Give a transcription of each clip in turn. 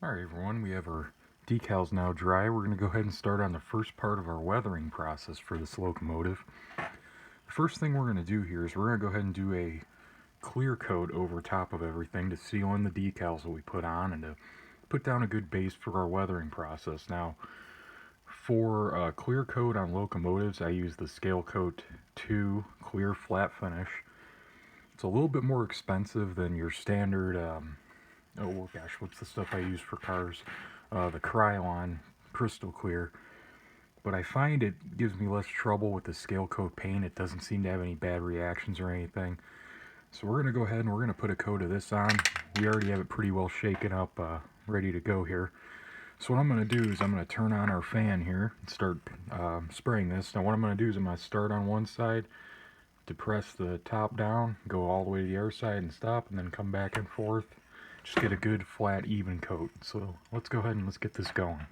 Alright everyone, we have our decals now dry. We're going to go ahead and start on the first part of our weathering process for this locomotive. The first thing we're going to do here is we're going to go ahead and do a clear coat over top of everything to seal in the decals that we put on and to put down a good base for our weathering process. Now, for clear coat on locomotives, I use the Scale Coat 2 clear flat finish. It's a little bit more expensive than your standard oh gosh, what's the stuff I use for cars? The Krylon Crystal Clear. But I find it gives me less trouble with the Scale Coat paint. It doesn't seem to have any bad reactions or anything. So we're going to go ahead and we're going to put a coat of this on. We already have it pretty well shaken up, ready to go here. So what I'm going to do is I'm going to turn on our fan here and start spraying this. Now what I'm going to do is I'm going to start on one side, depress the top down, go all the way to the other side and stop, and then come back and forth. Just get a good flat even coat. So let's go ahead and let's get this going.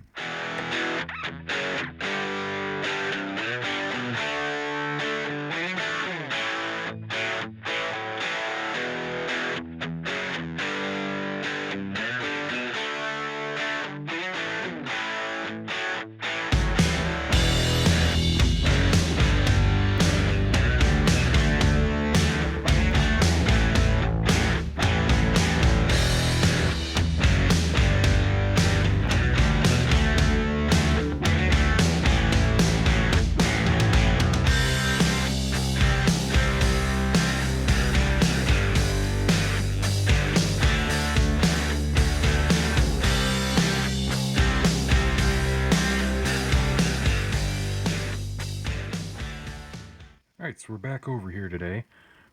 Alright, so we're back over here today.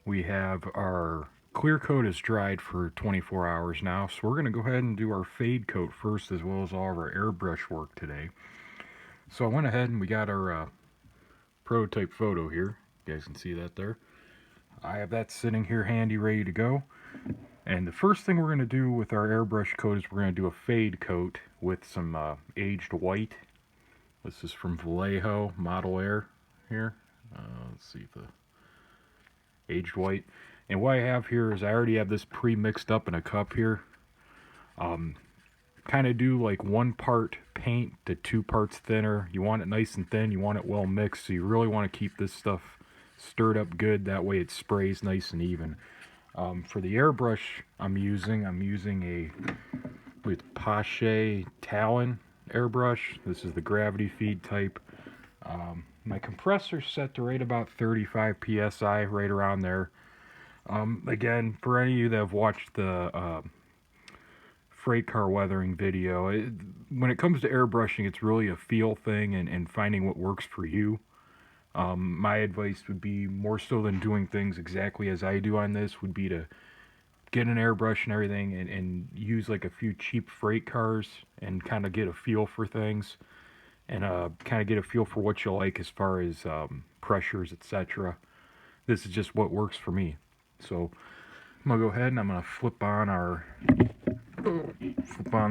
We have our clear coat is dried for 24 hours now, so we're going to go ahead and do our fade coat first, as well as all of our airbrush work today. So I went ahead and we got our prototype photo here. You guys can see that there. I have that sitting here handy, ready to go. And the first thing we're going to do with our airbrush coat is we're going to do a fade coat with some aged white. This is from Vallejo Model Air here. Let's see the aged white. And what I have here is I already have this pre-mixed up in a cup here. Kind of do like 1 part paint to 2 parts thinner. You want it nice and thin. You want it well mixed. So you really want to keep this stuff stirred up good. That way it sprays nice and even. For the airbrush I'm using a with Pache Talon airbrush. This is the gravity feed type. My compressor's set to right about 35 psi, right around there. Again, for any of you that have watched the freight car weathering video, when it comes to airbrushing, it's really a feel thing and finding what works for you. My advice would be, more so than doing things exactly as I do on this, would be to get an airbrush and everything and use like a few cheap freight cars and kind of get a feel for things. And kind of get a feel for what you like as far as pressures, etc. This is just what works for me. So I'm gonna go ahead and I'm gonna flip on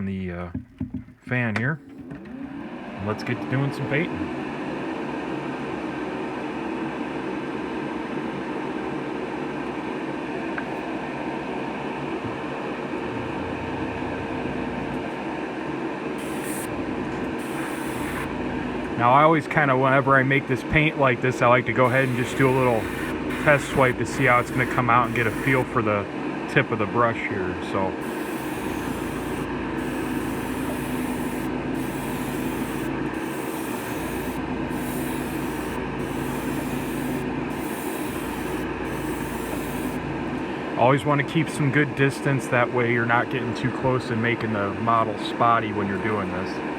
the fan here. And let's get to doing some painting. Now I always kind of, whenever I make this paint like this, I like to go ahead and just do a little test swipe to see how it's going to come out and get a feel for the tip of the brush here. So always want to keep some good distance, that way you're not getting too close and making the model spotty when you're doing this.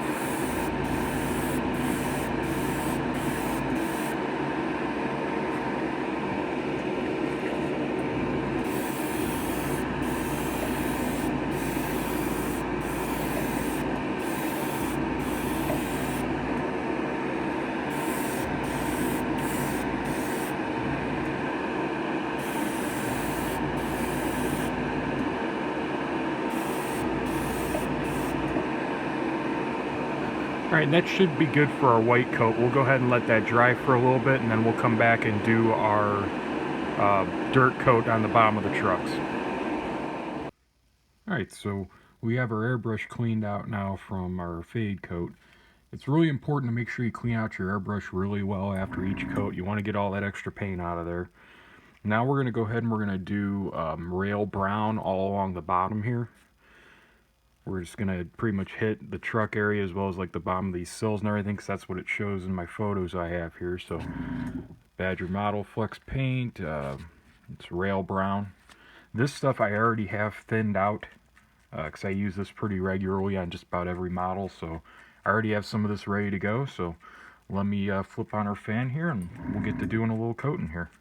Alright, that should be good for our white coat. We'll go ahead and let that dry for a little bit, and then we'll come back and do our dirt coat on the bottom of the trucks. Alright, so we have our airbrush cleaned out now from our fade coat. It's really important to make sure you clean out your airbrush really well after each coat. You want to get all that extra paint out of there. Now we're going to go ahead and we're going to do rail brown all along the bottom here. We're just going to pretty much hit the truck area as well as like the bottom of these sills and everything, because that's what it shows in my photos I have here. So Badger Model Flex paint, it's rail brown. This stuff I already have thinned out because I use this pretty regularly on just about every model, so I already have some of this ready to go. So let me flip on our fan here and we'll get to doing a little coating here.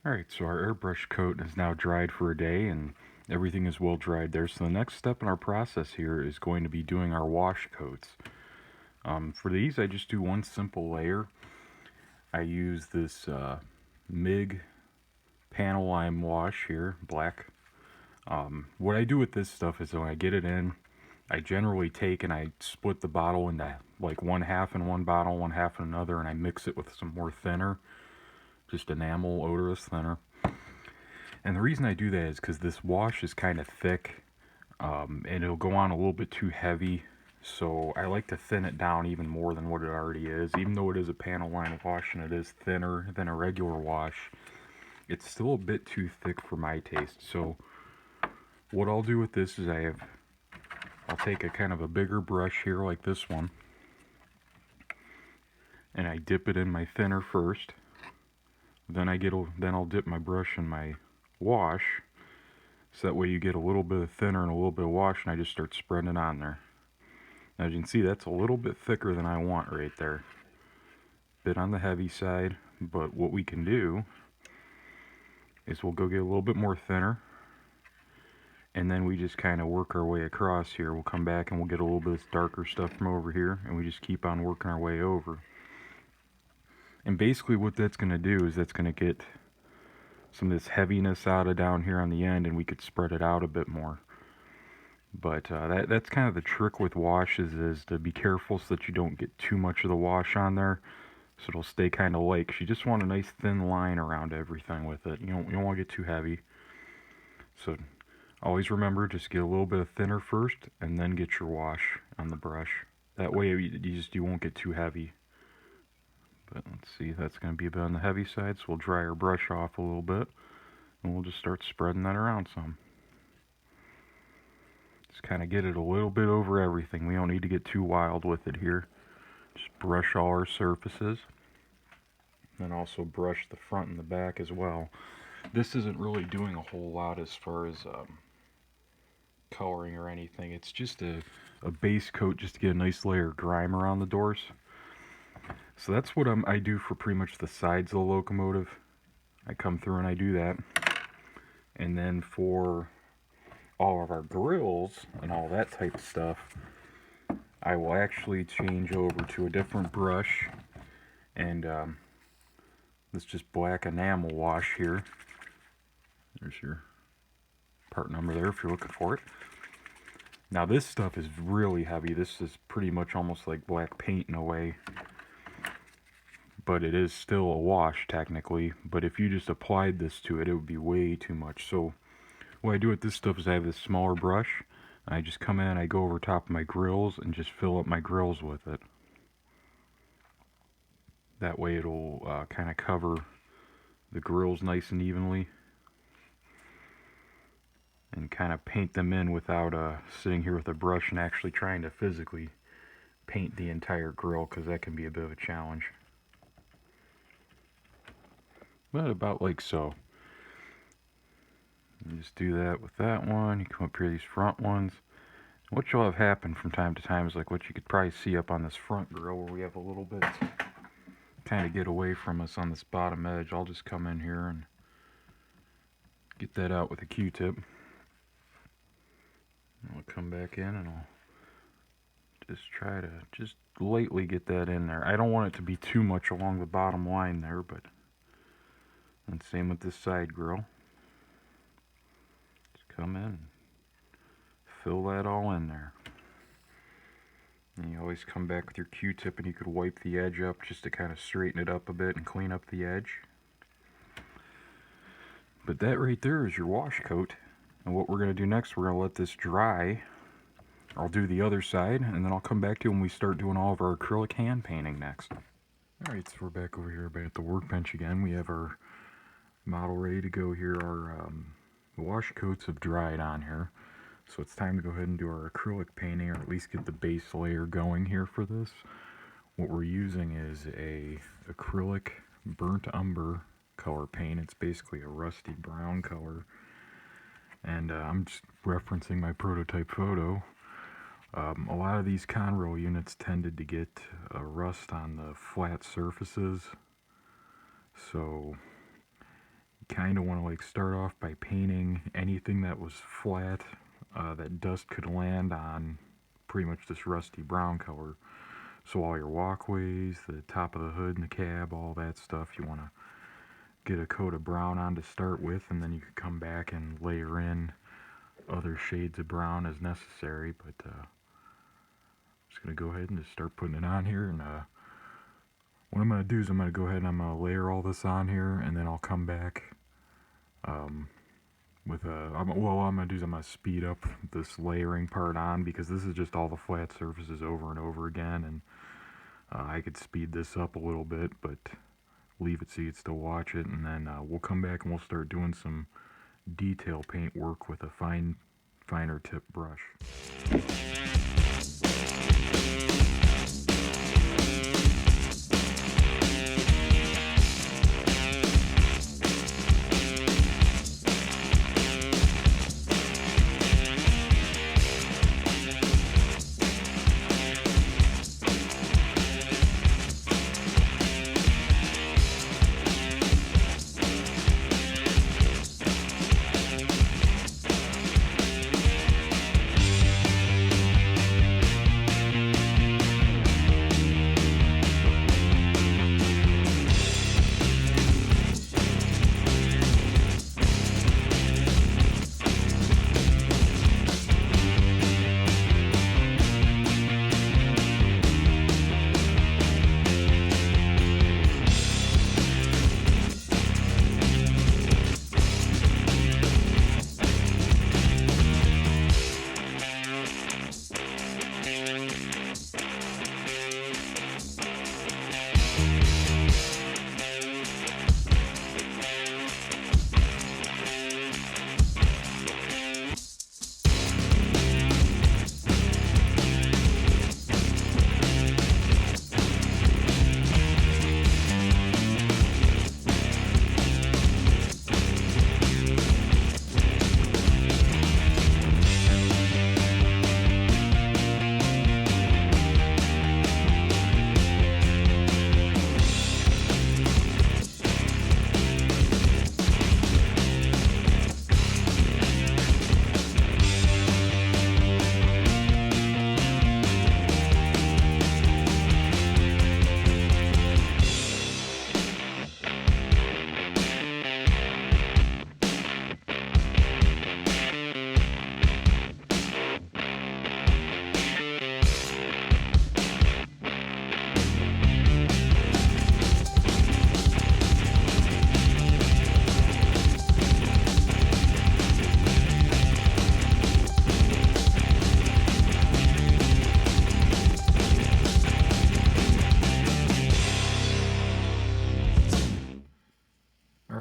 Alright, so our airbrush coat is now dried for a day and everything is well dried there. So the next step in our process here is going to be doing our wash coats. For these I just do one simple layer. I use this MIG panel lime wash here, black. What I do with this stuff is when I get it in, I generally take and I split the bottle into like one half in one bottle, one half in another, and I mix it with some more thinner. Just enamel odorless thinner. And the reason I do that is because this wash is kind of thick and it'll go on a little bit too heavy, so I like to thin it down even more than what it already is. Even though it is a panel line wash and it is thinner than a regular wash, it's still a bit too thick for my taste. So what I'll do with this is I'll take a kind of a bigger brush here like this one, and I dip it in my thinner first. Then I'll dip my brush in my wash, so that way you get a little bit of thinner and a little bit of wash, and I just start spreading it on there. Now, as you can see, that's a little bit thicker than I want right there. Bit on the heavy side, but what we can do is we'll go get a little bit more thinner, and then we just kind of work our way across here. We'll come back and we'll get a little bit of darker stuff from over here, and we just keep on working our way over. And basically what that's going to do is that's going to get some of this heaviness out of down here on the end, and we could spread it out a bit more. But that's kind of the trick with washes, is to be careful so that you don't get too much of the wash on there, so it'll stay kind of light. You just want a nice thin line around everything with it. You don't want to get too heavy. So always remember, just get a little bit of thinner first and then get your wash on the brush. That way you won't get too heavy. But let's see, that's going to be a bit on the heavy side, so we'll dry our brush off a little bit, and we'll just start spreading that around some. Just kind of get it a little bit over everything. We don't need to get too wild with it here. Just brush all our surfaces, and also brush the front and the back as well. This isn't really doing a whole lot as far as coloring or anything. It's just a base coat just to get a nice layer of grime around the doors. So that's what I do for pretty much the sides of the Locomotive. I come through and I do that. And then for all of our grills and all that type of stuff, I will actually change over to a different brush. And this just black enamel wash here. There's your part number there if you're looking for it. Now this stuff is really heavy. This is pretty much almost like black paint in a way. but it is still a wash technically. But if you just applied this to it, it would be way too much. So what I do with this stuff is I have this smaller brush, and I just come in, I go over top of my grills and just fill up my grills with it. That way it'll kind of cover the grills nice and evenly, and kind of paint them in without sitting here with a brush and actually trying to physically paint the entire grill, because that can be a bit of a challenge. But about like so. You just do that with that one. You come up here to these front ones. What you'll have happen from time to time is like what you could probably see up on this front grill, where we have a little bit kind of get away from us on this bottom edge. I'll just come in here and get that out with a Q-tip. I'll come back in and I'll just try to just lightly get that in there. I don't want it to be too much along the bottom line there, but and same with this side grill. Just come in and fill that all in there. And you always come back with your Q-tip and you could wipe the edge up just to kind of straighten it up a bit and clean up the edge. But that right there is your wash coat. And what we're going to do next, we're going to let this dry. I'll do the other side, and then I'll come back to you when we start doing all of our acrylic hand painting next. Alright, so we're back over here back at the workbench again. We have our model ready to go here. Our wash coats have dried on here. So it's time to go ahead and do our acrylic painting, or at least get the base layer going here for this. What we're using is a acrylic burnt umber color paint. It's basically a rusty brown color. And I'm just referencing my prototype photo. A lot of these Conroe units tended to get rust on the flat surfaces. So you kind of want to like start off by painting anything that was flat that dust could land on, pretty much this rusty brown color. So all your walkways, the top of the hood and the cab, all that stuff, you want to get a coat of brown on to start with, and then you could come back and layer in other shades of brown as necessary. But I'm just going to go ahead and just start putting it on here. And what I'm going to do is I'm going to go ahead and I'm going to layer all this on here, and then I'll come back with I'm going to do is I'm going to speed up this layering part on, because this is just all the flat surfaces over and over again, and I could speed this up a little bit, but leave it so you can still watch it, and then we'll come back and we'll start doing some detail paint work with a finer tip brush.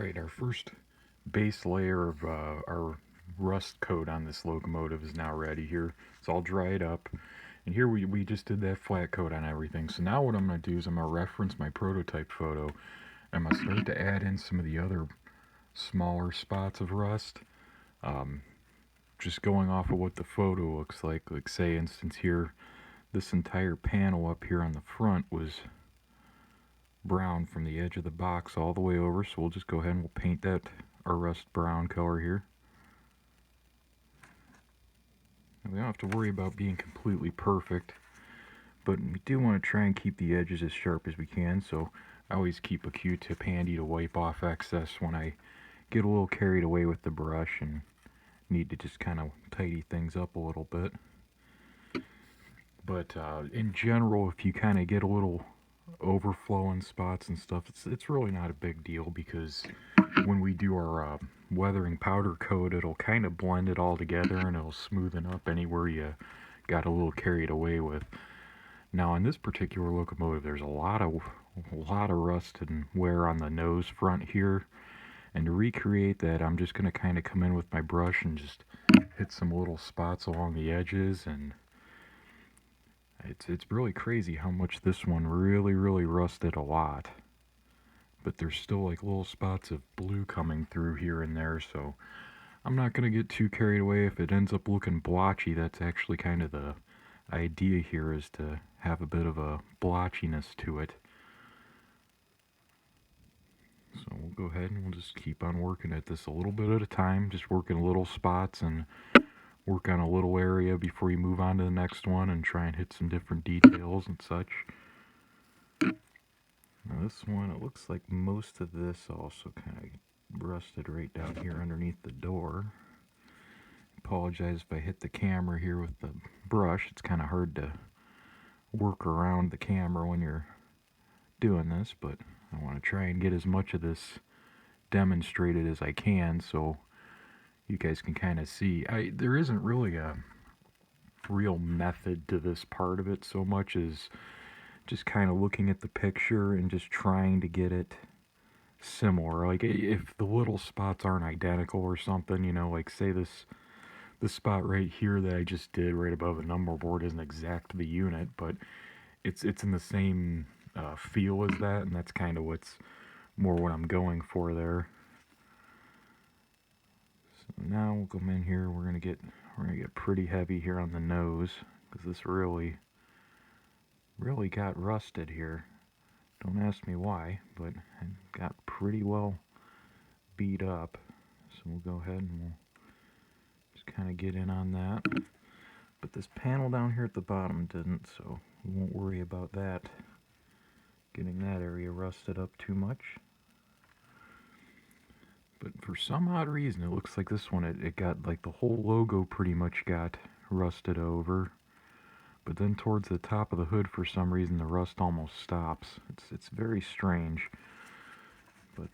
Alright, our first base layer of our rust coat on this locomotive is now ready here. It's all dried up. And here we just did that flat coat on everything. So now what I'm going to do is I'm going to reference my prototype photo. I'm going to start to add in some of the other smaller spots of rust. Just going off of what the photo looks like say instance here, this entire panel up here on the front was brown from the edge of the box all the way over, so we'll just go ahead and we'll paint that our rust brown color here. And we don't have to worry about being completely perfect, but we do want to try and keep the edges as sharp as we can, so I always keep a Q-tip handy to wipe off excess when I get a little carried away with the brush and need to just kind of tidy things up a little bit. But in general, if you kind of get a little overflowing spots and stuff, it's really not a big deal, because when we do our weathering powder coat, it'll kind of blend it all together and it'll smoothen up anywhere you got a little carried away with. Now in this particular locomotive, there's a lot of rust and wear on the nose front here, and to recreate that, I'm just going to kind of come in with my brush and just hit some little spots along the edges, and it's really crazy how much this one really rusted a lot. But there's still like little spots of blue coming through here and there, so I'm not going to get too carried away. If it ends up looking blotchy, that's actually kind of the idea here, is to have a bit of a blotchiness to it. So we'll go ahead and we'll just keep on working at this a little bit at a time, just working little spots and work on a little area before you move on to the next one and try and hit some different details and such. Now this one, it looks like most of this also kind of rusted right down here underneath the door. Apologize if I hit the camera here with the brush. It's kind of hard to work around the camera when you're doing this, but I want to try and get as much of this demonstrated as I can so you guys can kind of see. There isn't really a real method to this part of it so much as just kind of looking at the picture and just trying to get it similar. Like if the little spots aren't identical or something, you know, like say this spot right here that I just did right above the number board isn't exact to the unit, but it's in the same feel as that, and that's kind of what's more what I'm going for there. So now we'll come in here. We're gonna get pretty heavy here on the nose, because this really got rusted here. Don't ask me why, but it got pretty well beat up. So we'll go ahead and we'll just kind of get in on that. But this panel down here at the bottom didn't, so we won't worry about that, getting that area rusted up too much. But for some odd reason, it looks like this one, it got like the whole logo pretty much got rusted over. But then towards the top of the hood, for some reason, the rust almost stops. It's very strange. But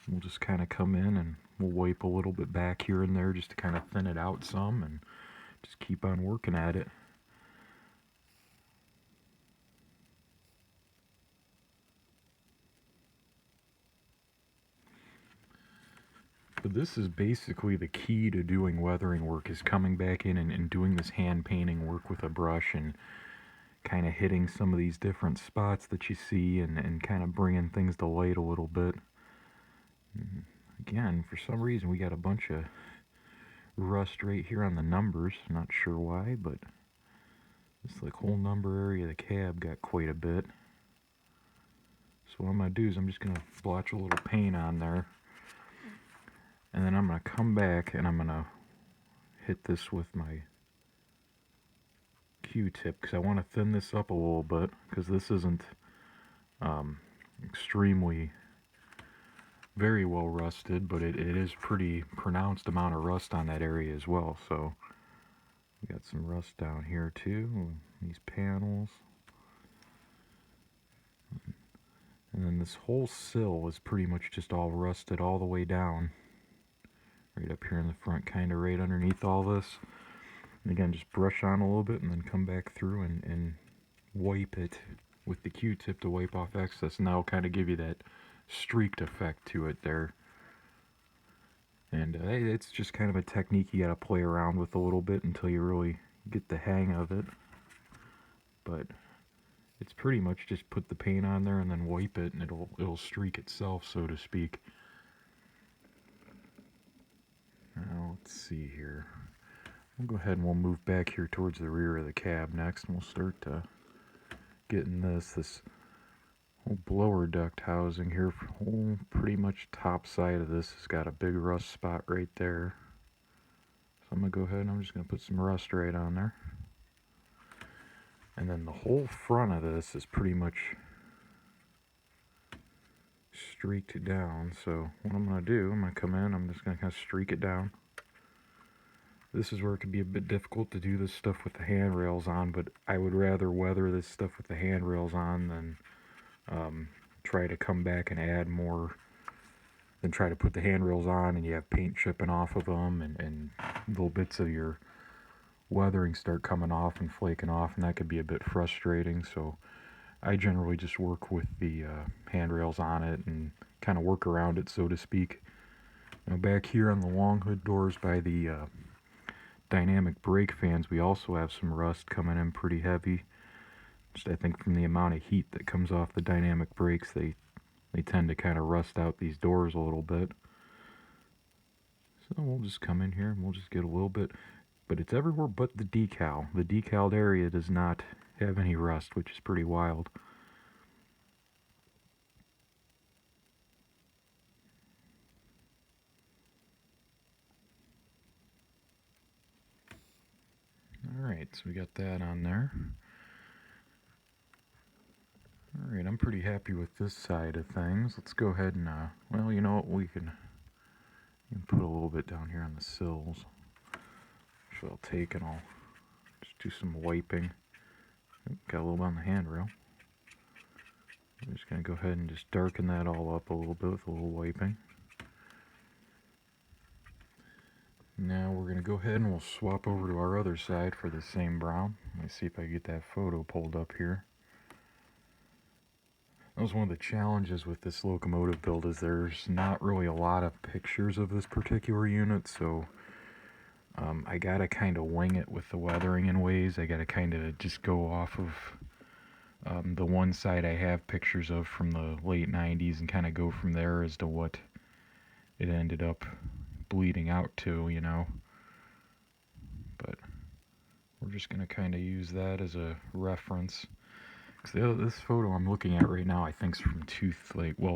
we'll just kind of come in and we'll wipe a little bit back here and there just to kind of thin it out some and just keep on working at it. But this is basically the key to doing weathering work, is coming back in and doing this hand painting work with a brush and kind of hitting some of these different spots that you see and kind of bringing things to light a little bit. And again, for some reason we got a bunch of rust right here on the numbers. Not sure why, but this like whole number area of the cab got quite a bit. So what I'm going to do is I'm just going to blotch a little paint on there. And then I'm going to come back and I'm going to hit this with my Q-tip, because I want to thin this up a little bit, because this isn't extremely very well rusted, but it is pretty pronounced amount of rust on that area as well. So we got some rust down here too, these panels. And then this whole sill is pretty much just all rusted all the way down. Right up here in the front, kind of right underneath all this. And again, just brush on a little bit and then come back through and wipe it with the Q-tip to wipe off excess. And that'll kind of give you that streaked effect to it there. And it's just kind of a technique you gotta play around with a little bit until you really get the hang of it. But it's pretty much just put the paint on there and then wipe it, and it'll streak itself, so to speak. Now let's see here. We'll go ahead and we'll move back here towards the rear of the cab next, and we'll start getting this whole blower duct housing here. Whole pretty much top side of this has got a big rust spot right there. So I'm gonna go ahead and I'm just gonna put some rust right on there. And then the whole front of this is pretty much streaked down. So what I'm going to do, I'm going to come in, I'm just going to kind of streak it down. This is where it can be a bit difficult to do this stuff with the handrails on, but I would rather weather this stuff with the handrails on than try to come back and add more, than try to put the handrails on and you have paint chipping off of them and little bits of your weathering start coming off and flaking off, and that could be a bit frustrating. So I generally just work with the handrails on it and kind of work around it, so to speak. Now back here on the long hood doors by the dynamic brake fans, we also have some rust coming in pretty heavy. Just I think from the amount of heat that comes off the dynamic brakes, they tend to kind of rust out these doors a little bit. So we'll just come in here and we'll just get a little bit. But it's everywhere but the decal. The decaled area does not have any rust, which is pretty wild. Alright, so we got that on there. Alright, I'm pretty happy with this side of things. Let's go ahead and, well, you know what, we can put a little bit down here on the sills. So I'll take and I'll just do some wiping. Got a little bit on the handrail. I'm just going to go ahead and just darken that all up a little bit with a little wiping. Now we're going to go ahead and we'll swap over to our other side for the same brown. Let me see if I get that photo pulled up here. That was one of the challenges with this locomotive build, is there's not really a lot of pictures of this particular unit, so I gotta kind of wing it with the weathering in ways. I gotta kind of just go off of the one side I have pictures of from the late 90s and kind of go from there as to what it ended up bleeding out to, you know. But we're just gonna kind of use that as a reference. This photo I'm looking at right now, I think, is from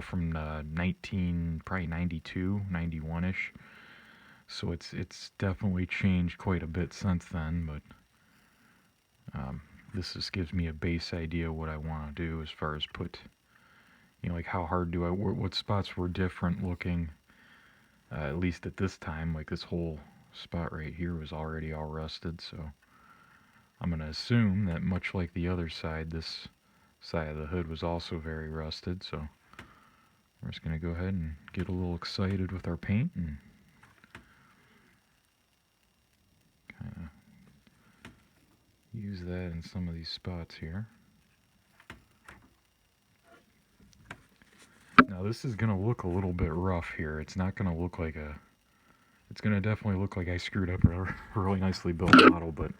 from 92, 91-ish. So it's definitely changed quite a bit since then, but this just gives me a base idea of what I want to do as far as put, you know, like how hard do what spots were different looking, at least at this time. Like this whole spot right here was already all rusted, so I'm going to assume that much like the other side, this side of the hood was also very rusted. So we're just going to go ahead and get a little excited with our paint and kind of use that in some of these spots here. Now this is going to look a little bit rough here. It's not going to look like it's going to definitely look like I screwed up a really nicely built model, but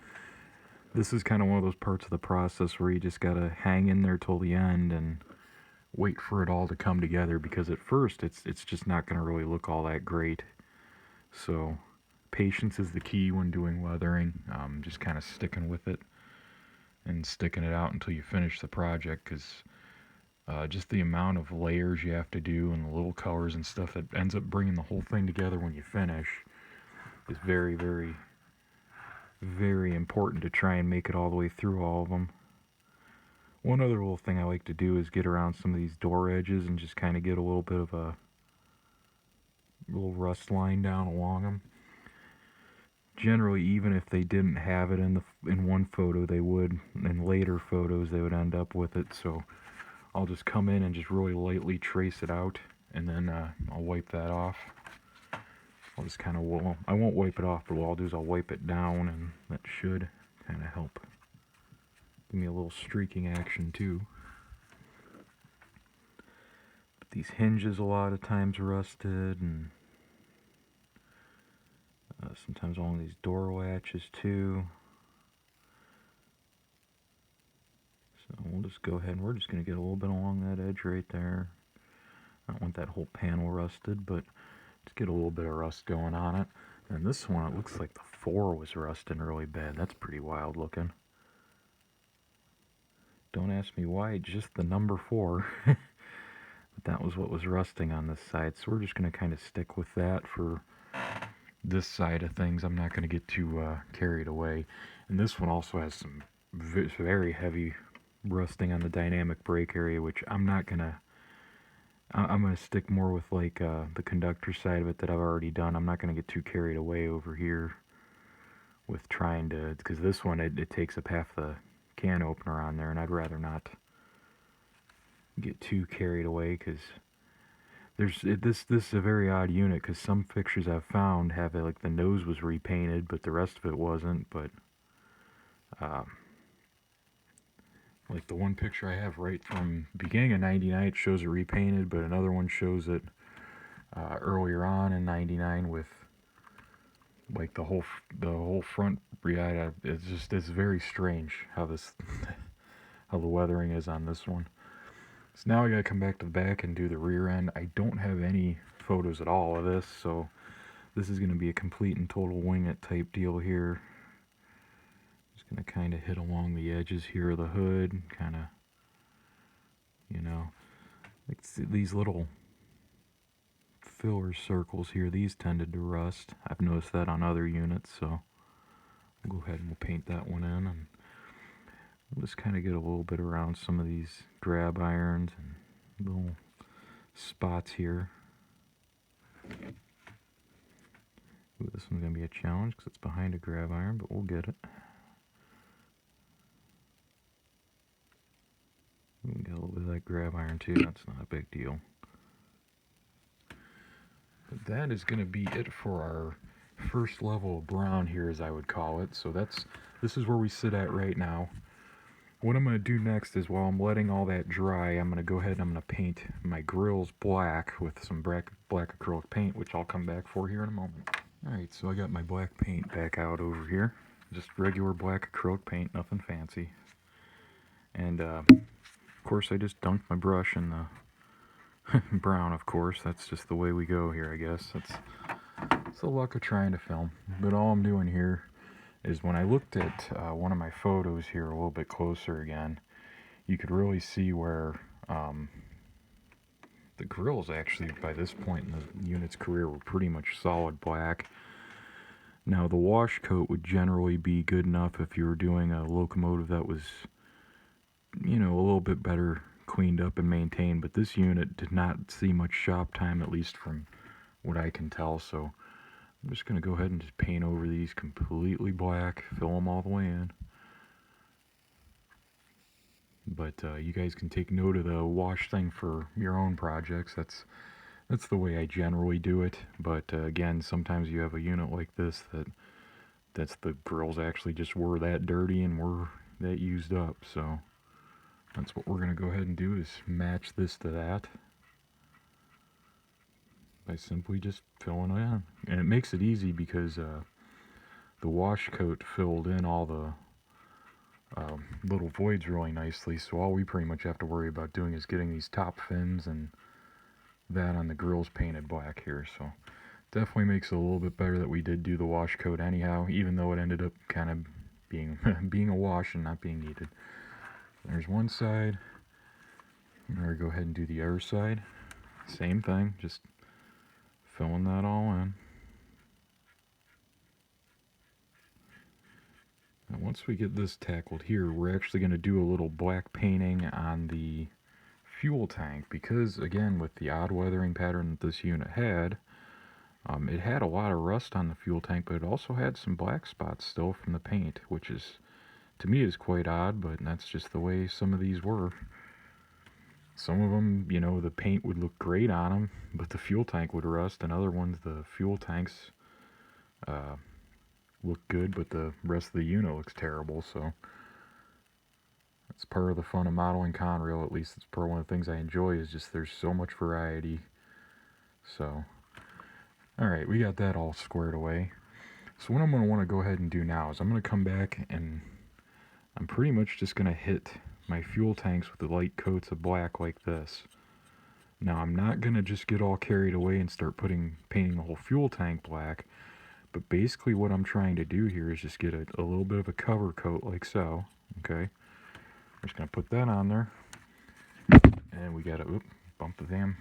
this is kind of one of those parts of the process where you just got to hang in there till the end and wait for it all to come together, because at first it's just not going to really look all that great. So patience is the key when doing weathering. Just kind of sticking with it and sticking it out until you finish the project, because just the amount of layers you have to do and the little colors and stuff that ends up bringing the whole thing together when you finish is very, very, very important to try and make it all the way through all of them. One other little thing I like to do is get around some of these door edges and just kind of get a little bit of a little rust line down along them. Generally, even if they didn't have it in one photo, they would in later photos they would end up with it. So I'll just come in and just really lightly trace it out, and then I'll wipe that off. I'll just kind of, well, I won't wipe it off, but what I'll do is I'll wipe it down, and that should kind of help give me a little streaking action too. But These hinges a lot of times rusted, and sometimes on these door latches too. So we'll just go ahead and we're just going to get a little bit along that edge right there. I don't want that whole panel rusted, but just get a little bit of rust going on it. And this one, it looks like the 4 was rusting really bad. That's pretty wild looking. Don't ask me why, just the number 4. But that was what was rusting on this side. So we're just going to kind of stick with that for this side of things. I'm not going to get too carried away. And this one also has some very heavy rusting on the dynamic brake area, which I'm not going to... I'm going to stick more with like the conductor side of it that I've already done. I'm not going to get too carried away over here with trying to... Because this one, it takes up half the can opener on there, and I'd rather not get too carried away, because this is a very odd unit, because some pictures I've found have it like the nose was repainted, but the rest of it wasn't. But like the one picture I have right from beginning of '99, it shows it repainted, but another one shows it earlier on in '99 with like the whole front. Yeah, it's very strange how this how the weathering is on this one. So now I gotta come back to the back and do the rear end. I don't have any photos at all of this, so this is gonna be a complete and total wing it type deal here. Just gonna kind of hit along the edges here of the hood, kind of, you know, like these little filler circles here. These tended to rust. I've noticed that on other units, so we'll go ahead and we'll paint that one in, and we'll just kind of get a little bit around some of these grab irons and little spots here. Ooh, this one's going to be a challenge because it's behind a grab iron, but we'll get it. We can get a little bit of that grab iron too, that's not a big deal. But that is going to be it for our first level of brown here, as I would call it. So this is where we sit at right now. What I'm going to do next is, while I'm letting all that dry, I'm going to go ahead and I'm going to paint my grills black with some black acrylic paint, which I'll come back for here in a moment. Alright, so I got my black paint back out over here. Just regular black acrylic paint, nothing fancy. And, of course, I just dunked my brush in the brown, of course. That's just the way we go here, I guess. It's the luck of trying to film. But all I'm doing here is, when I looked at one of my photos here a little bit closer again, you could really see where the grills actually, by this point in the unit's career, were pretty much solid black. Now, the wash coat would generally be good enough if you were doing a locomotive that was, you know, a little bit better cleaned up and maintained, but this unit did not see much shop time, at least from what I can tell. So I'm just going to go ahead and just paint over these completely black, fill them all the way in. But you guys can take note of the wash thing for your own projects. That's the way I generally do it. But again, sometimes you have a unit like this that's the grills actually just were that dirty and were that used up. So that's what we're going to go ahead and do, is match this to that by simply just filling it in. And it makes it easy because the wash coat filled in all the little voids really nicely, so all we pretty much have to worry about doing is getting these top fins and that on the grills painted black here. So definitely makes it a little bit better that we did do the wash coat anyhow, even though it ended up kind of being being a wash and not being needed. There's one side. I'm going to go ahead and do the other side. Same thing, just filling that all in. Now, once we get this tackled here, we're actually going to do a little black painting on the fuel tank, because, again, with the odd weathering pattern that this unit had, it had a lot of rust on the fuel tank, but it also had some black spots still from the paint, which is, to me, is quite odd, but that's just the way some of these were. Some of them, you know, the paint would look great on them, but the fuel tank would rust, and other ones, the fuel tanks look good, but the rest of the unit looks terrible. So It's part of the fun of modeling Conrail, at least it's part of one of the things I enjoy, is just there's so much variety. So, alright, we got that all squared away. So what I'm going to want to go ahead and do now is I'm going to come back and I'm pretty much just going to hit my fuel tanks with the light coats of black like this. Now I'm not going to just get all carried away and start painting the whole fuel tank black, but basically what I'm trying to do here is just get a little bit of a cover coat like so. Okay, I'm just going to put that on there, and we got to bump the damn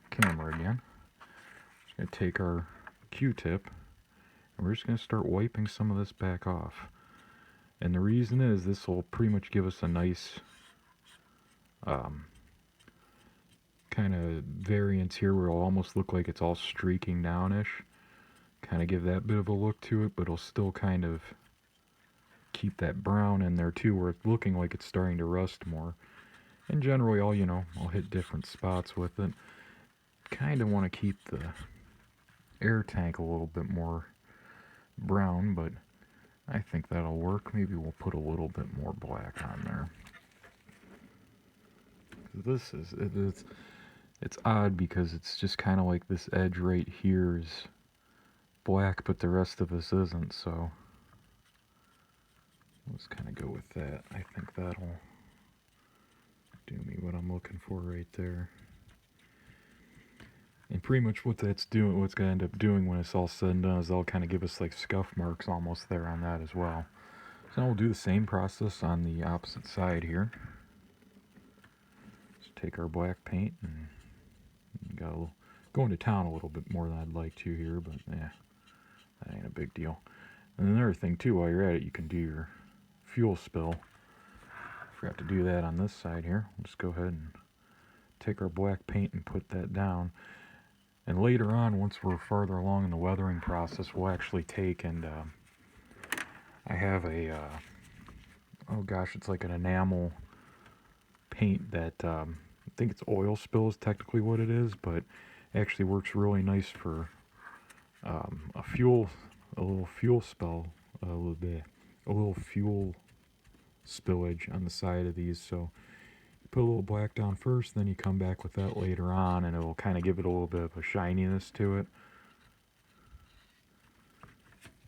camera again. Just going to take our Q-tip and we're just going to start wiping some of this back off. And the reason is this will pretty much give us a nice kind of variance here where it'll almost look like it's all streaking downish. Kind of give that bit of a look to it, but it'll still kind of keep that brown in there too, where it's looking like it's starting to rust more. And generally I'll hit different spots with it. Kind of want to keep the air tank a little bit more brown, but I think that'll work. Maybe we'll put a little bit more black on there. It's odd because it's just kind of like this edge right here is black, but the rest of this isn't, so let's kind of go with that. I think that'll do me what I'm looking for right there. And pretty much what that's doing, what's going to end up doing when it's all said and done, is they'll kind of give us like scuff marks almost there on that as well. So now we'll do the same process on the opposite side here. Just take our black paint and go into town a little bit more than I'd like to here, but yeah, that ain't a big deal. And another thing too, while you're at it, you can do your fuel spill. Forgot to do that on this side here. We'll just go ahead and take our black paint and put that down. And later on, once we're farther along in the weathering process, we'll actually take and I have a oh gosh, it's like an enamel paint that I think it's oil spill is technically what it is, but actually works really nice for a little fuel spill, a little fuel spillage on the side of these. So you put a little black down first, then you come back with that later on, and it'll kind of give it a little bit of a shininess to it.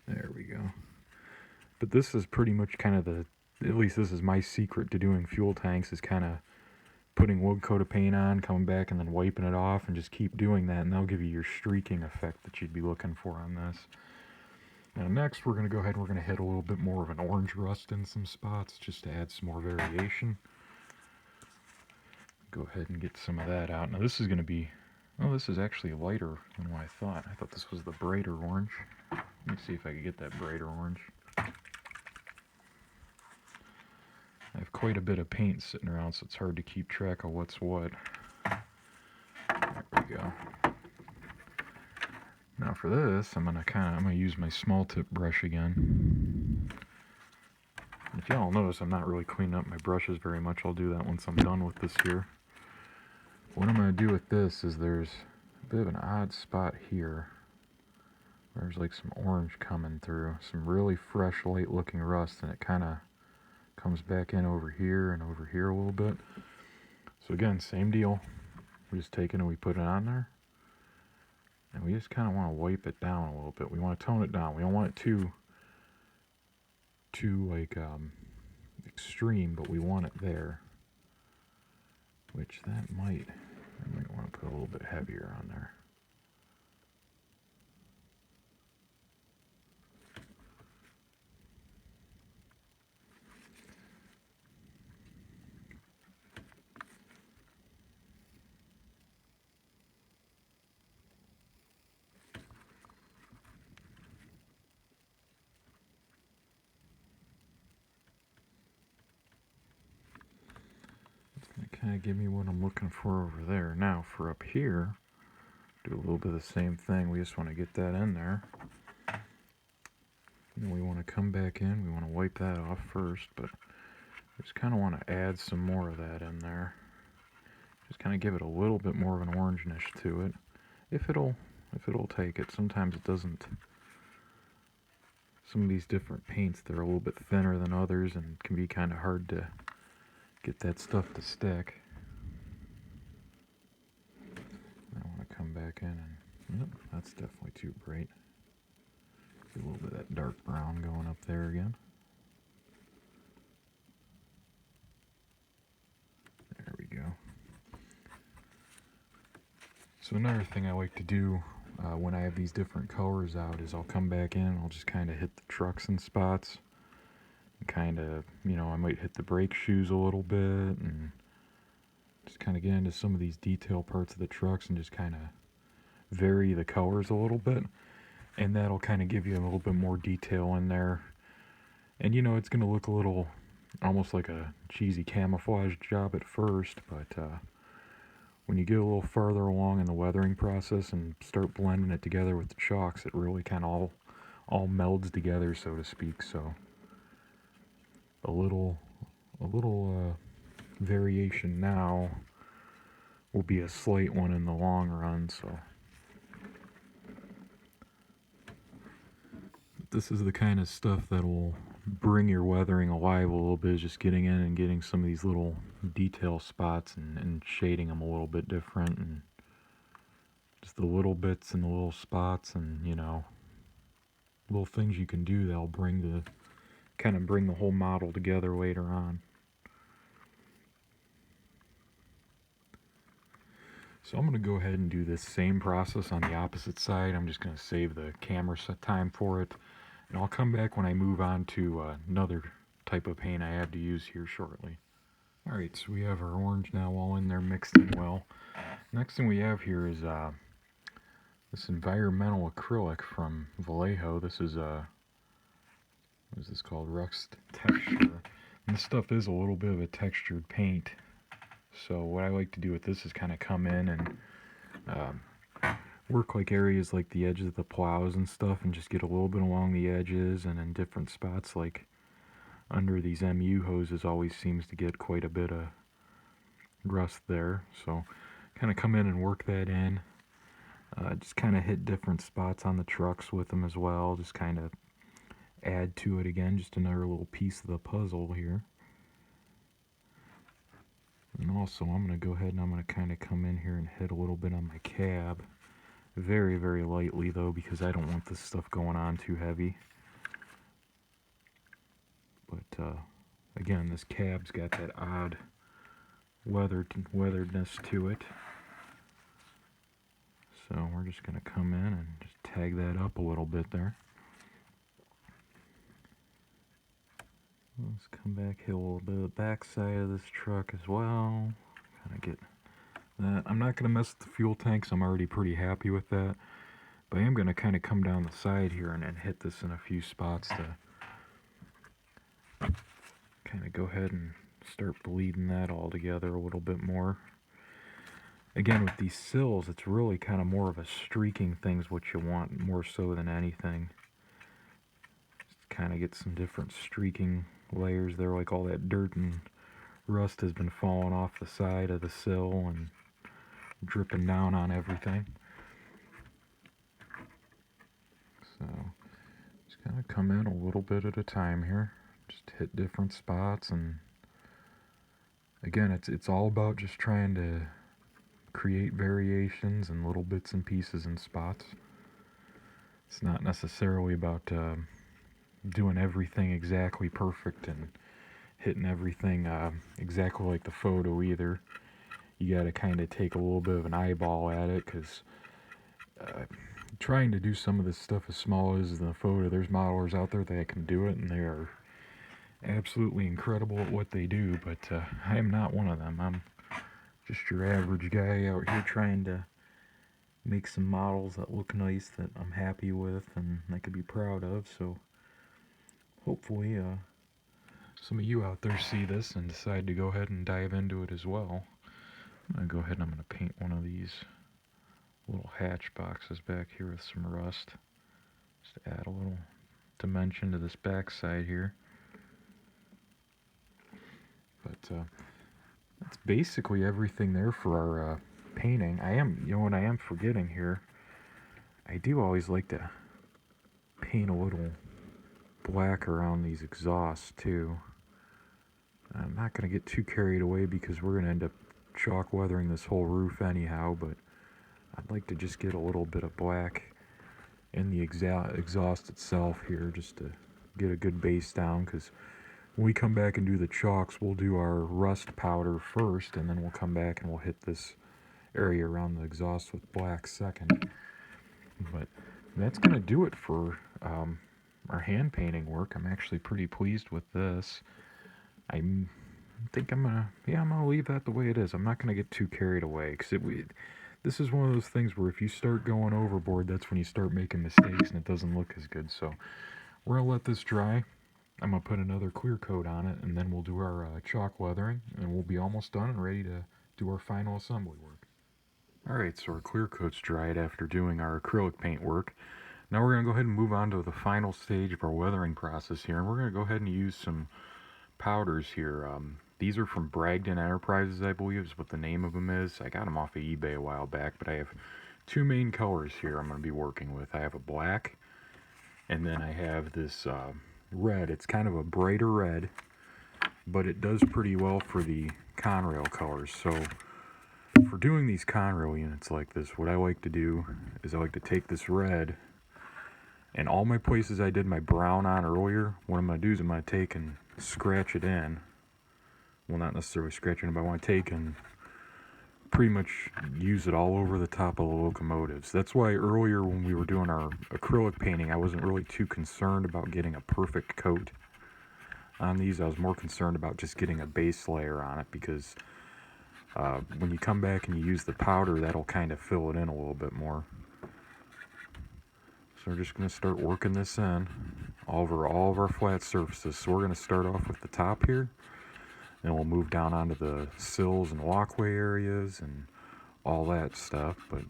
There we go. But this is pretty much kind of at least this is my secret to doing fuel tanks, is kind of putting wood coat of paint on, coming back and then wiping it off, and just keep doing that, and that'll give you your streaking effect that you'd be looking for on this. Now next we're going to go ahead and we're going to hit a little bit more of an orange rust in some spots just to add some more variation. Go ahead and get some of that out. Now this is going to be, oh, this is actually lighter than what I thought. I thought this was the brighter orange. Let me see if I can get that brighter orange. I have quite a bit of paint sitting around, so it's hard to keep track of what's what. There we go. Now for this, I'm gonna use my small tip brush again. And if y'all notice, I'm not really cleaning up my brushes very much. I'll do that once I'm done with this here. What I'm gonna do with this is there's a bit of an odd spot here. There's like some orange coming through, some really fresh, light looking rust, and it kind of comes back in over here and over here a little bit. So again, same deal. We just take it and we put it on there. And we just kind of want to wipe it down a little bit. We want to tone it down. We don't want it too like extreme, but we want it there. Which I might want to put a little bit heavier on there. Kind of give me what I'm looking for over there. Now for up here, do a little bit of the same thing. We just want to get that in there. And we want to come back in. We want to wipe that off first, but we just kind of want to add some more of that in there. Just kind of give it a little bit more of an orangeness to it. If it'll take it. Sometimes it doesn't. Some of these different paints, they're a little bit thinner than others and can be kind of hard to get that stuff to stick. I want to come back in and, yep, that's definitely too bright. A little bit of that dark brown going up there again. There we go. So another thing I like to do when I have these different colors out is I'll come back in, I'll just kind of hit the trucks in spots. And kind of, you know, I might hit the brake shoes a little bit and just kind of get into some of these detail parts of the trucks and just kind of vary the colors a little bit. And that'll kind of give you a little bit more detail in there. And you know, it's going to look a little, almost like a cheesy camouflage job at first, but when you get a little farther along in the weathering process and start blending it together with the chalks, it really kind of all melds together, so to speak. So a little variation now will be a slight one in the long run. So this is the kind of stuff that will bring your weathering alive a little bit, is just getting in and getting some of these little detail spots and shading them a little bit different, and just the little bits and the little spots and, you know, little things you can do that'll bring the whole model together later on. So I'm going to go ahead and do this same process on the opposite side. I'm just going to save the camera set time for it, and I'll come back when I move on to another type of paint I have to use here shortly. Alright, so we have our orange now all in there mixed in well. Next thing we have here is this environmental acrylic from Vallejo. This is what is this called? Rust Texture. And this stuff is a little bit of a textured paint. So what I like to do with this is kind of come in and work like areas like the edges of the plows and stuff, and just get a little bit along the edges and in different spots, like under these MU hoses always seems to get quite a bit of rust there. So kind of come in and work that in. Just kind of hit different spots on the trucks with them as well. Just kind of add to it again, just another little piece of the puzzle here. And also I'm going to go ahead and I'm going to kind of come in here and hit a little bit on my cab. Very, very lightly though, because I don't want this stuff going on too heavy. But again, this cab's got that odd weatheredness to it. So we're just going to come in and just tag that up a little bit there. Let's come back, hit a little bit of the back side of this truck as well. Kind of get that. I'm not going to mess with the fuel tanks. I'm already pretty happy with that. But I am going to kind of come down the side here and hit this in a few spots to kind of go ahead and start bleeding that all together a little bit more. Again, with these sills, it's really kind of more of a streaking thing's what you want more so than anything. Just kind of get some different streaking layers there, like all that dirt and rust has been falling off the side of the sill and dripping down on everything. So just kind of come in a little bit at a time here, just hit different spots, and again, it's all about just trying to create variations and little bits and pieces and spots. It's not necessarily about doing everything exactly perfect and hitting everything exactly like the photo either. You got to kind of take a little bit of an eyeball at it, because trying to do some of this stuff as small as the photo, there's modelers out there that can do it, and they are absolutely incredible at what they do, but I am not one of them. I'm just your average guy out here trying to make some models that look nice, that I'm happy with and I could be proud of. So hopefully some of you out there see this and decide to go ahead and dive into it as well. I'm going to go ahead and I'm going to paint one of these little hatch boxes back here with some rust, just to add a little dimension to this back side here. But that's basically everything there for our painting. You know what I am forgetting here? I do always like to paint a little black around these exhausts too. I'm not going to get too carried away because we're going to end up chalk weathering this whole roof anyhow, but I'd like to just get a little bit of black in the exhaust itself here just to get a good base down, because when we come back and do the chalks, we'll do our rust powder first, and then we'll come back and we'll hit this area around the exhaust with black second. But that's going to do it for our hand painting work. I'm actually pretty pleased with this. I think I'm gonna leave that the way it is. I'm not gonna get too carried away, because this is one of those things where if you start going overboard, that's when you start making mistakes and it doesn't look as good. So we're gonna let this dry. I'm gonna put another clear coat on it, and then we'll do our chalk weathering, and we'll be almost done and ready to do our final assembly work. Alright, so our clear coat's dried after doing our acrylic paint work. Now we're going to go ahead and move on to the final stage of our weathering process here, and we're going to go ahead and use some powders here. These are from Bragdon Enterprises, I believe is what the name of them is. I got them off of eBay a while back, but I have two main colors here I'm going to be working with. I have a black, and then I have this red. It's kind of a brighter red, but it does pretty well for the Conrail colors. So for doing these Conrail units like this, what I like to do is I like to take this red, and all my places I did my brown on earlier, what I'm going to do is I'm going to take and scratch it in. Well, not necessarily scratching it, but I want to take and pretty much use it all over the top of the locomotives. That's why earlier when we were doing our acrylic painting, I wasn't really too concerned about getting a perfect coat on these. I was more concerned about just getting a base layer on it, because when you come back and you use the powder, that'll kind of fill it in a little bit more. So we're just going to start working this in over all of our flat surfaces. So we're going to start off with the top here, and we'll move down onto the sills and walkway areas and all that stuff. But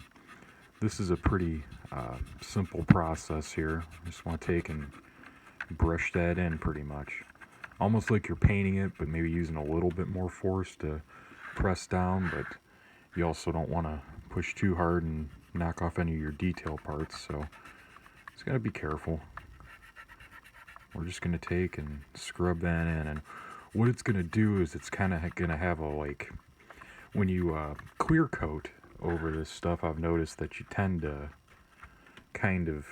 this is a pretty simple process here. Just want to take and brush that in pretty much. Almost like you're painting it, but maybe using a little bit more force to press down, but you also don't want to push too hard and knock off any of your detail parts, so just got to be careful. We're just going to take and scrub that in, and what it's going to do is it's kind of going to have a, like, when you clear coat over this stuff, I've noticed that you tend to kind of,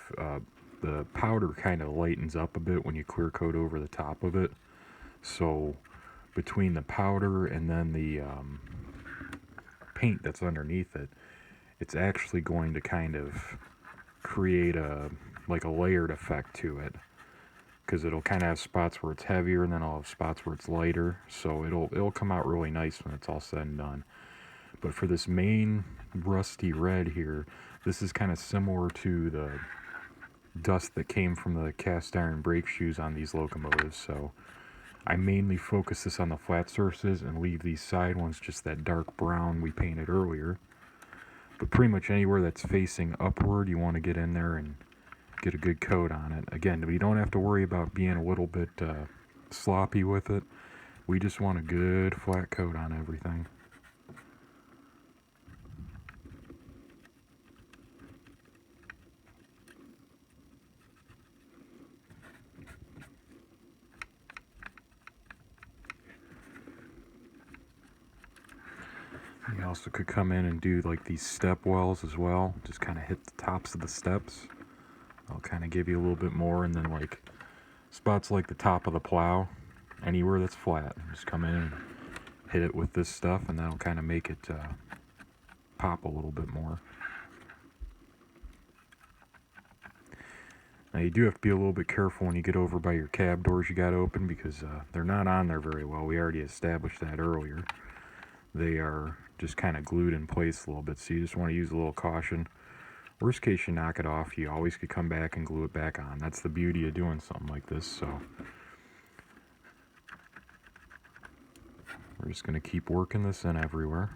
the powder kind of lightens up a bit when you clear coat over the top of it. So between the powder and then the paint that's underneath it, it's actually going to kind of create a layered effect to it, because it'll kind of have spots where it's heavier, and then I'll have spots where it's lighter, so it'll come out really nice when it's all said and done. But for this main rusty red here, this is kind of similar to the dust that came from the cast iron brake shoes on these locomotives, so I mainly focus this on the flat surfaces and leave these side ones just that dark brown we painted earlier. But pretty much anywhere that's facing upward, you want to get in there and get a good coat on it. Again, we don't have to worry about being a little bit sloppy with it. We just want a good flat coat on everything. You also could come in and do like these step wells as well. Just kind of hit the tops of the steps. I'll kind of give you a little bit more, and then like spots like the top of the plow, anywhere that's flat, just come in and hit it with this stuff, and that'll kind of make it pop a little bit more. Now you do have to be a little bit careful when you get over by your cab doors you got open, because they're not on there very well. We already established that earlier. They are just kind of glued in place a little bit, so you just want to use a little caution. Worst case, you knock it off. You always could come back and glue it back on. That's the beauty of doing something like this. So we're just going to keep working this in everywhere.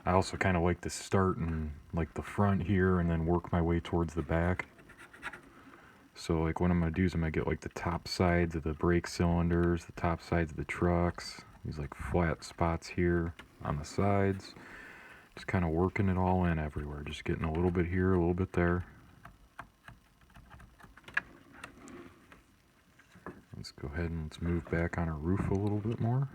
I also kind of like to start in like the front here and then work my way towards the back. So like what I'm going to do is I'm going to get like the top sides of the brake cylinders, the top sides of the trucks, these like flat spots here on the sides. Just kind of working it all in everywhere. Just getting a little bit here, a little bit there. Let's go ahead and let's move back on our roof a little bit more.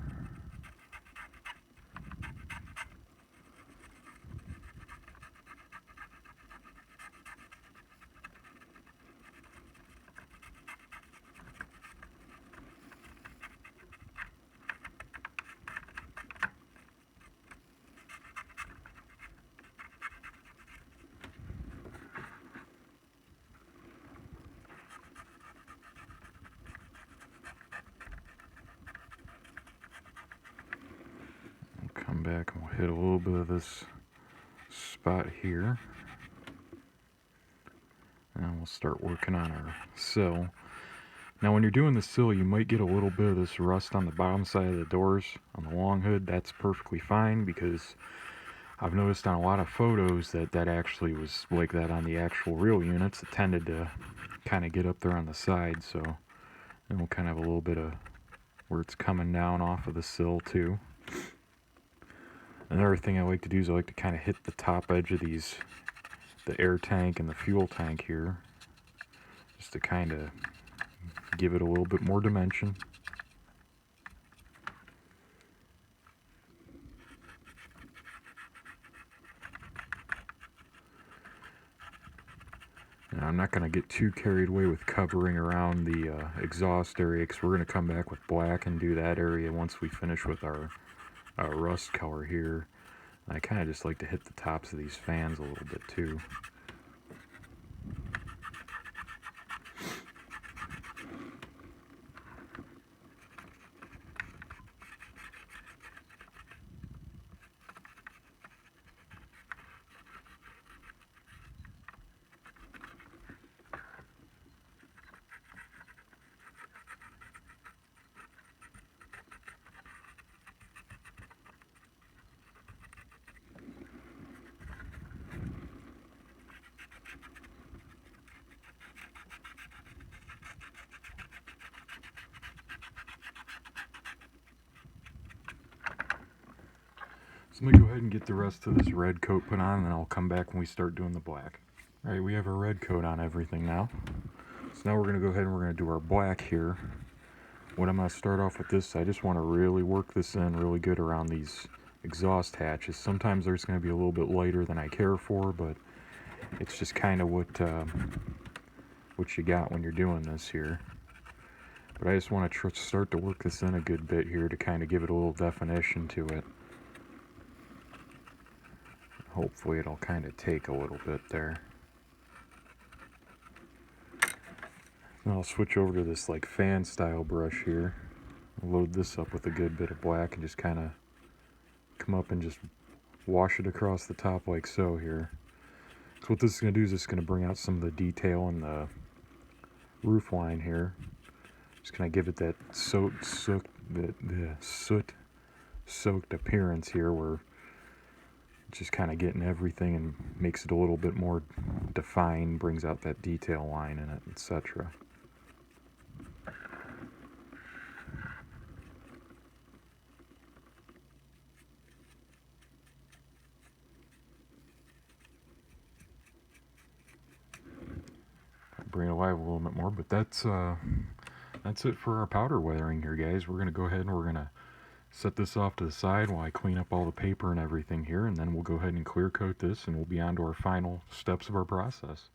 Come back and we'll hit a little bit of this spot here. And we'll start working on our sill. Now when you're doing the sill, you might get a little bit of this rust on the bottom side of the doors on the long hood. That's perfectly fine, because I've noticed on a lot of photos that actually was like that on the actual real units. It tended to kind of get up there on the side, so then we'll kind of have a little bit of where it's coming down off of the sill too. Another thing I like to do is I like to kind of hit the top edge of these, the air tank and the fuel tank here, just to kind of give it a little bit more dimension. Now, I'm not going to get too carried away with covering around the exhaust area, because we're going to come back with black and do that area once we finish with our rust color here. And I kind of just like to hit the tops of these fans a little bit too. So let me go ahead and get the rest of this red coat put on, and then I'll come back when we start doing the black. Alright, we have our red coat on everything now. So now we're going to go ahead and we're going to do our black here. What I'm going to start off with this, I just want to really work this in really good around these exhaust hatches. Sometimes there's going to be a little bit lighter than I care for, but it's just kind of what you got when you're doing this here. But I just want to start to work this in a good bit here to kind of give it a little definition to it. Hopefully it'll kind of take a little bit there. Then I'll switch over to this like fan style brush here. Load this up with a good bit of black and just kind of come up and just wash it across the top like so here. So what this is going to do is it's going to bring out some of the detail in the roof line here. Just kind of give it that soot-soaked appearance here, where it's just kind of getting everything and makes it a little bit more defined, brings out that detail line in it, etc. Bring it alive a little bit more, but that's it for our powder weathering here, guys. We're going to go ahead and we're going to set this off to the side while I clean up all the paper and everything here, and then we'll go ahead and clear coat this, and we'll be on to our final steps of our process.